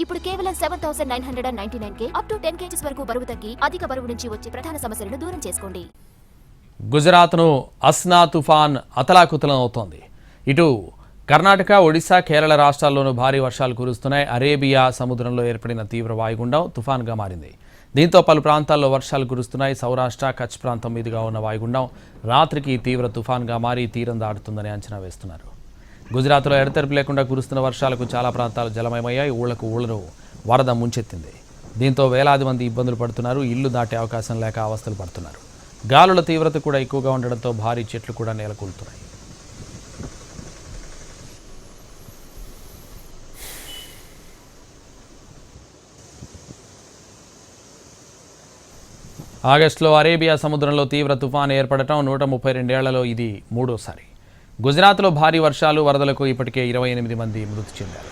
ఇప్పుడు కేవలం 7,999 up to 10 kgs వరకు బరువు తగ్గి అధిక బరువు నుంచి వచ్చే ప్రధాన సమస్యలను దూరం చేసుకోండి. గుజరాత్ను అస్నా తుఫాన్ అతలాకుతలం అవుతోంది. ఇటు కర్ణాటక, ఒడిశా, కేరళ రాష్ట్రాల్లోనూ భారీ వర్షాలు కురుస్తున్నాయి. అరేబియా సముద్రంలో ఏర్పడిన తీవ్ర వాయుగుండం తుఫాన్గా మారింది. దీంతో పలు ప్రాంతాల్లో వర్షాలు కురుస్తున్నాయి. సౌరాష్ట్ర, కచ్ ప్రాంతం మీదుగా ఉన్న వాయుగుండం రాత్రికి తీవ్ర తుఫాన్గా మారి తీరం దాటుతుందని అంచనా వేస్తున్నారు. గుజరాత్లో ఎడతెరిపి లేకుండా కురుస్తున్న వర్షాలకు చాలా ప్రాంతాలు జలమయమయ్యాయి. ఊళ్ళను వరద ముంచెత్తింది. దీంతో వేలాది మంది ఇబ్బందులు పడుతున్నారు. ఇల్లు దాటే అవకాశం లేక అవస్థలు పడుతున్నారు. గాలుల తీవ్రత కూడా ఎక్కువగా ఉండడంతో భారీ చెట్లు కూడా నేలకూలుతున్నాయి. ఆగస్టులో అరేబియా సముద్రంలో తీవ్ర తుఫాను ఏర్పడటం 132 ఏళ్లలో ఇది మూడోసారి. గుజరాత్లో భారీ వర్షాలు, వరదలకు ఇప్పటికే 28 మంది మృతి చెందారు.